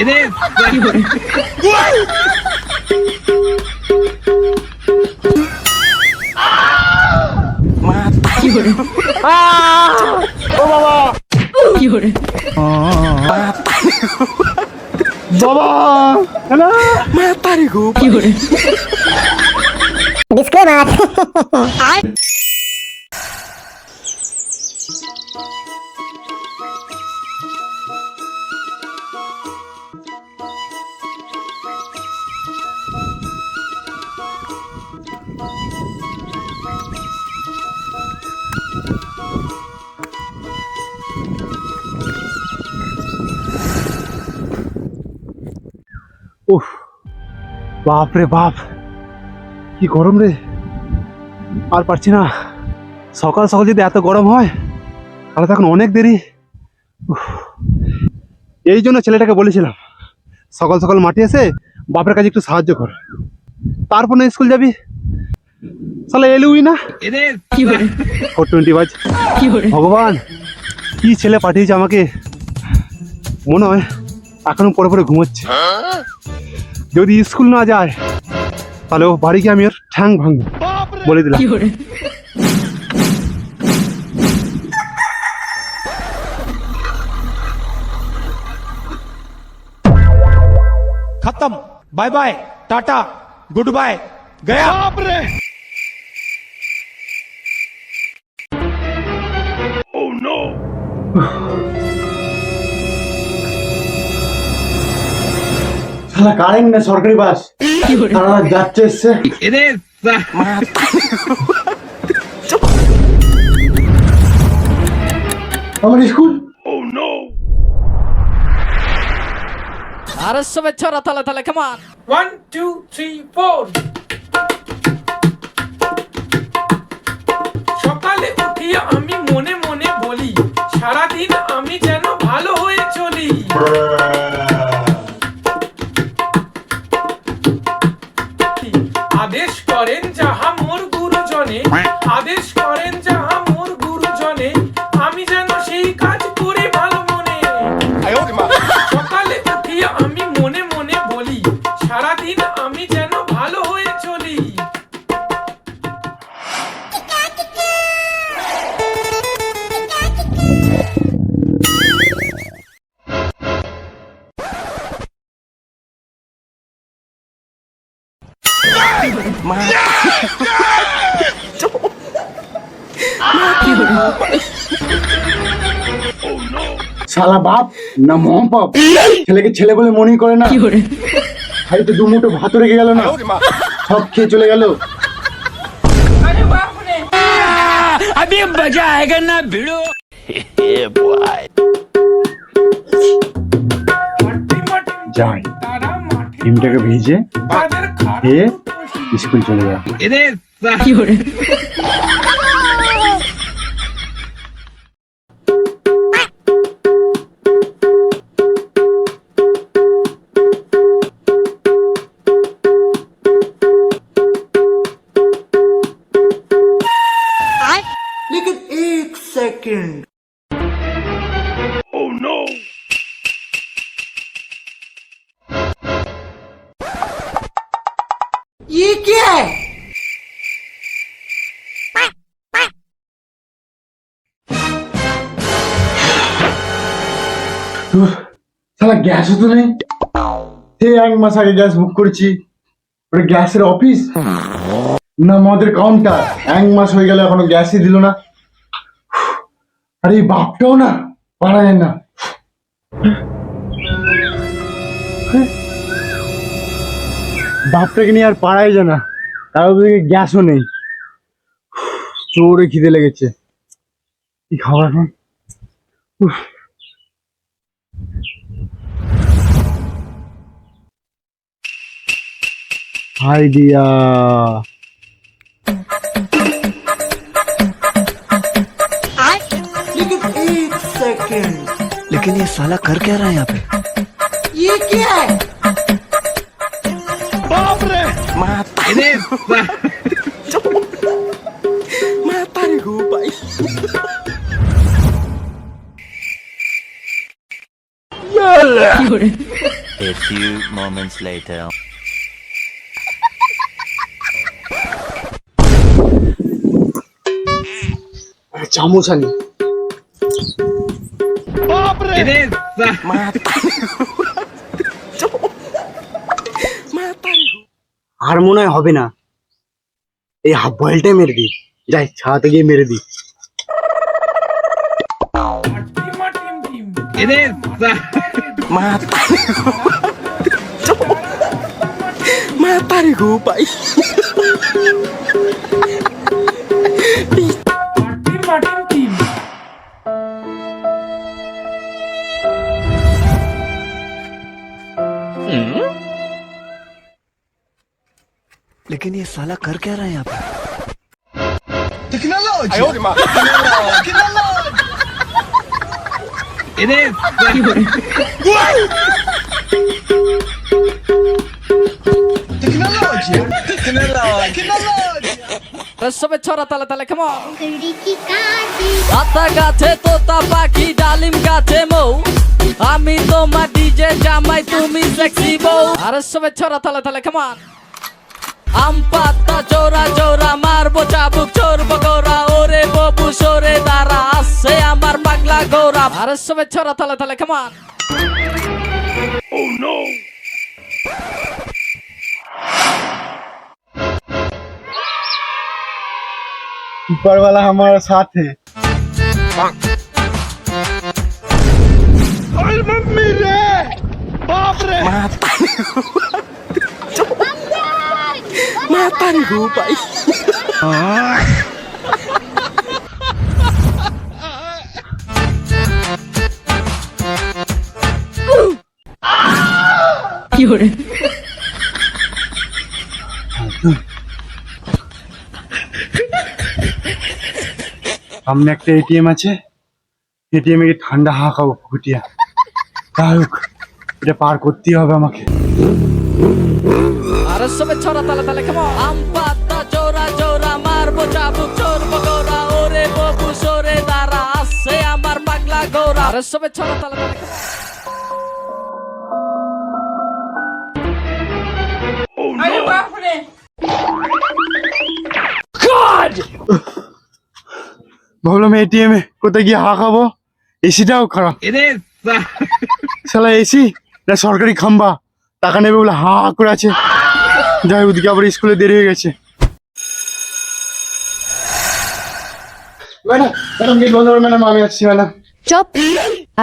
Disclaimer. উফ, বাপ রে বাপ, কি গরম রে, আর পারছি না। সকাল সকাল যদি এত গরম হয় তাহলে তো এখন অনেক দেরি। উফ, এই জন্য ছেলেটাকে বলেছিলাম সকাল সকাল মাঠে এসে বাপের কাছে একটু সাহায্য কর, তারপর না স্কুল যাবি। সালা এলুই না, 4:20 বাজ। ভগবান, কি ছেলে পাঠিয়েছে আমাকে, মনে হয় এখনো পরে পরে ঘুমোচ্ছে। যদি স্কুল না যায় তাহলে ও বাড়ি গিয়ে আমি ওর ঠ্যাং ভাঙবো, বলে দিলাম। खत्म, bye bye, tata, goodbye, गया। শালা কারেন্ট না সরকারি বাস, তারা যাচ্ছে এসছে। আমার school. Adesso mezz'ora tale, come on. 1, 2, 3, 4. সকালে উঠিয়ে আমি মনে মনে বলি, সারাদিন আমি যেন ভালো হয়ে চলি। আদেশ করেন যাহা মোর গুরুজনে, আদেশ করেন যাহা মোর গুরুজনে, আমি যেন সেই কাজ করি ভালো মনে। সকালে উঠিয়ে আমি মনে মনে বলি, সারাদিন আমি যেন ভালো হয়ে চলি। শালা বাপ না মহাপাপ, ছেলেকে ছেলে বলে মনেই করে না। ভাই তো 2 মুঠো ভাত রেখে গেল না, সব খেয়ে চলে গেল। अभी मजा आएगा ना भिड़ो। যাই ডিমটাকে ভেজে খেয়ে স্কুল চলে যাও। लेकिन 1 सेकंड। ये क्या है? শালা গ্যাসও তো নেই, সেই 1 মাস আগে গ্যাস বুক করেছি। ওটা গ্যাসের অফিস না মদের কাউন্টার? 1 মাস হয়ে গেল এখনো গ্যাসই দিল না। আরে এই বাপটাও না পারা যায় না। বাপটাকে নিয়ে আর পারাই যায় না, কারো দিকে গ্যাসও নেই। জোরে খিদে লেগেছে, কি খাবার এখন? आइडिया। लेकिन 1 सेकंड। लेकिन ये साला कर क्या रहा है यहाँ पे? ये क्या है? बाप रे, माता रे गो भाई। কি করে A few moments later. চামচ আনি। আর মনে হয় হবে না, এই হাফ বয়েলটাই মেরে দিই, যাই ছাড়াতে গিয়ে মেরে দিই। Matarí go, pai. Martin team लेकिन ये साला कर क्या रहा है यहाँ पे? সবে ছড়া তালে তালে কেমন পাতা গাছে তোতা পাখি ডালিম গাছে মৌ আমি তোমার ডিজে জামাই তুমি সেক্সি বউ আর সবে ছড়া তালে তালে কেমন আম পাতা জোড়া জোড়া মারবো চাবুক চোরবো গোরা ওরে ববু সরে দাঁড়া আসছে আমার পাগলা গোরা আর সবে ছড়া তালে তালে কেমন ऊपर वाला हमारे साथ है। Matarí go, pai. সামনে একটা এটিএম আছে, এটিএম এ ঠান্ডা হাওয়া খাবো ফুটিয়া। যাই হোক, এটা পার করতেই হবে আমাকে। আর সবে ছড়া তালে তালে কেমন আম পাতা জোড়া জোড়া মারবো চাবুক চোরবো গোরা ওরে ববু সরে দাঁড়া আসছে আমার পাগলা গোরা আর সবে ছড়া তালে তালে কেমন ভাবলাম এটিএম এ কোথায় গিয়ে হাওয়া খাবো, এসিটাও খারাপ। শালা এসি না সরকারি খাম্বা, টাকা নেবে বলে হা হা করে আছে। যাই ওদিকে আবার স্কুলে দেরি হয়ে গেছে। ম্যাডাম ম্যাডাম গেট বন্ধ করো ম্যাডাম, আমি আসছি ম্যাডাম। চুপ,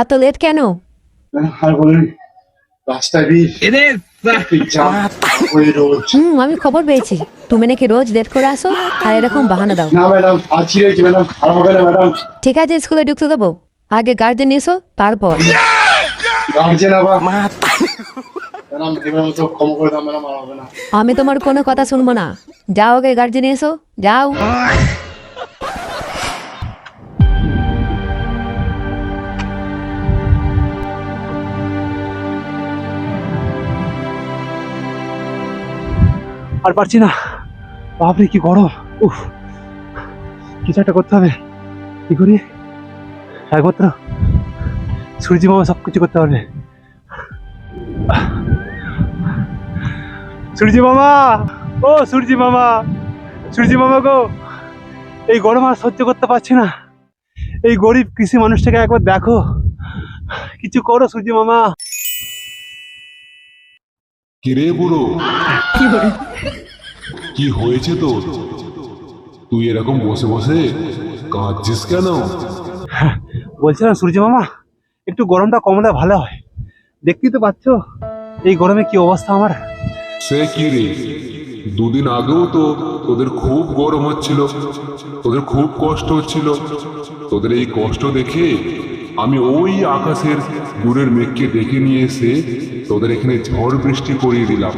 এত লেট কেন? ম্যাডাম আর বলেন, রাস্তায় ভিড় জ্যাম ওই রোজ। আমি খবর পেয়েছি তুমি নাকি রোজ লেট করে আসো আর এরকম বাহানা দাও। না ম্যাডাম আছি রয়েছি ম্যাডাম, আর হবে না ম্যাডাম। ঠিক আছে স্কুলে ঢুকতে দেবো, আগে গার্জেন এসো তারপর। গার্জেন আবার ম্যাডাম এবার তো ক্ষমা করে দাও ম্যাডাম, আর হবে না। আমি তোমার কোনো কথা শুনবো না, যাও আগে গার্জেন এসো, যাও। আর পারছি না, বাপরে কি গরম। উফ, কিছু একটা করতে হবে। কি করি? একমাত্র সূর্য মামা সবকিছু করতে পারবে। সূর্য মামা, ও সূর্য মামা, সূর্য মামা গো, এই গরম আর সহ্য করতে পারছি না। এই গরিব কৃষি মানুষটাকে একবার দেখো, কিছু করো সূর্য মামা। কিরে বুড়ো, কি হয়েছে তোর? তুই এরকম বসে বসে কাঁদছিস কেন? বলছিলাম সূর্য মামা, একটু গরমটা কমলে ভালো হয়। দেখতেই তো পাচ্ছ এই গরমে কি অবস্থা আমার। সে কি রে, দুদিন আগেও তো তোদের খুব গরম হচ্ছিল, তোদের খুব কষ্ট হচ্ছিল। তোদের এই কষ্ট দেখে আমি ওই আকাশের দূরের মেঘকে ডেকে নিয়ে এসে তোদের এখানে ঝড় বৃষ্টি করিয়ে দিলাম,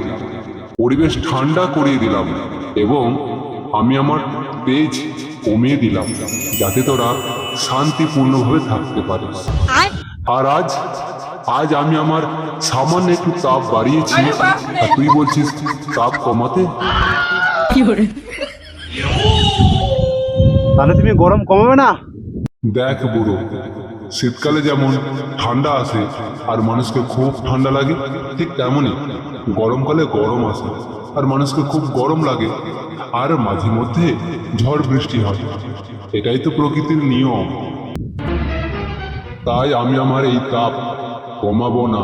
পরিবেশ ঠান্ডা করিয়ে দিলাম, এবং আমি আমার তেজ কমিয়ে দিলাম যাতে তোরা শান্তিপূর্ণভাবে থাকতে পারিস। আর আজ আমি আমার সামান্য একটু তাপ বাড়িয়েছি, আর তুই বলছিস তাপ কমাতে? তাহলে তুমি গরম কমাবে না? দেখ বুড়ো, শীতকালে যেমন ঠান্ডা আসে আর মানুষকে খুব ঠান্ডা লাগে, ঠিক তেমনই গরমকালে গরম আসে আর মানুষকে খুব গরম লাগে, আর মাঝে মধ্যে ঝড় বৃষ্টি হয়। এটাই তো প্রকৃতির নিয়ম। তাই আমি আমার এই তাপ কমাবো না।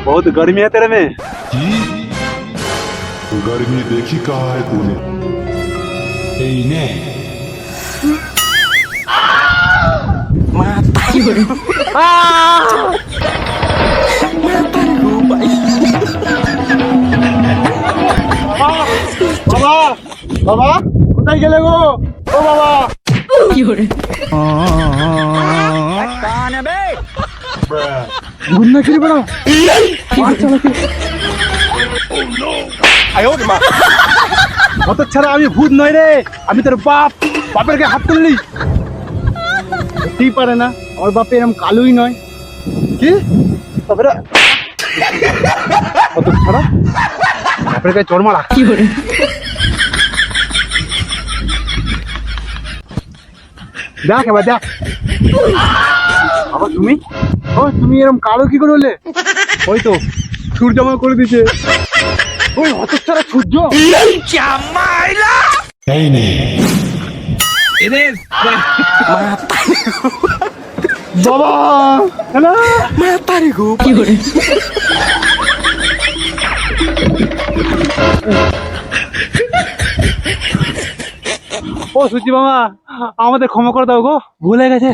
बहुत गर्मी है तेरे में। কি गर्मी देखी कहा है तूने? এই নে বাবা বাবা কোথায় গেলে গো? ও বাবা গুন্না খেয়ে বেড়াও। অত ছাড়া আমি ভূত নই রে, আমি তোর বাপ। বাপের গায়ে হাত তুললি? হতেই পারে না, আমার বাপে এরকম কালোই নয়। কি তবে অত ছাড়া বাপের গায়ে চড় মারা। দেখ এবার দেখ। বাবা তুমি, ও তুমি এরকম কালো কি করে হলে? ওই তো সূর্য আমার করে দিছে। ওই হতচ্ছাড়া সূর্য। এই নে বাবা হ্যালো ও সূর্য মামা, আমাদের ক্ষমা করে দাও গো, ভুল হয়ে গেছে।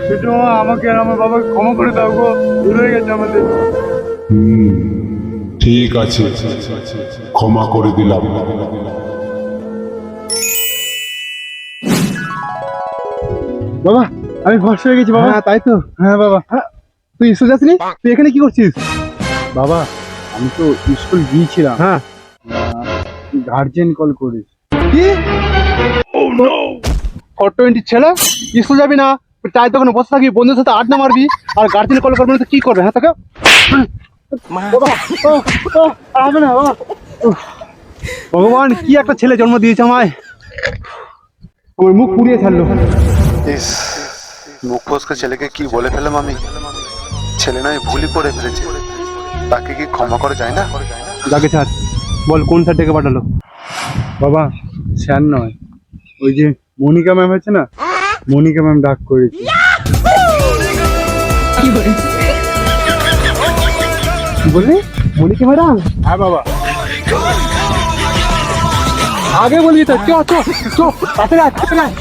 সূর্য মামা, আমাকে আর আমার বাবাকে ক্ষমা করে দাও গো, ভুল হয়ে গেছে আমাদের। ঠিক আছে, ক্ষমা করে দিলাম। বাবা আমি ভরসা হয়ে গেছি বাবা। হ্যাঁ তাই তো। হ্যাঁ বাবা। তুই স্কুল যাসনি? তুই এখানে কি করছিস? বাবা আমি তো স্কুল গিয়েছিলাম, হ্যাঁ গার্জেন কল করিস। কি 420 ছেলে স্কুল যাবি না, চায়ের দোকানে বসে থাকবি, বন্ধুর সাথে আড্ডা মারবি, আর গার্জেন কল করবি না তো কি করবে? হ্যাঁ তোকে বাবা, হবে না বাবা। ভগবান কি একটা ছেলে জন্ম দিয়েছে আমায়, আমার মুখ পুড়িয়ে ছাড়লো। ইস, মুখ ফসকে ছেলেকে কি বলে ফেলাম আমি। ছেলে নয় ভুলই করে ফেলেছে, তাকে কি ক্ষমা করা যায় না? যাকে ছাড়, বল কোন স্যার ডেকে পাঠালো? বাবা স্যার নয়, ওই যে মনিকা ম্যাম আছে না, মনিকা ম্যাম ডাক করেছে। কি বললি? মনিকা ম্যাডাম? হ্যাঁ বাবা। আগে বলবি তো, চ চ চ, তাতে রাখ তাতে রাখ।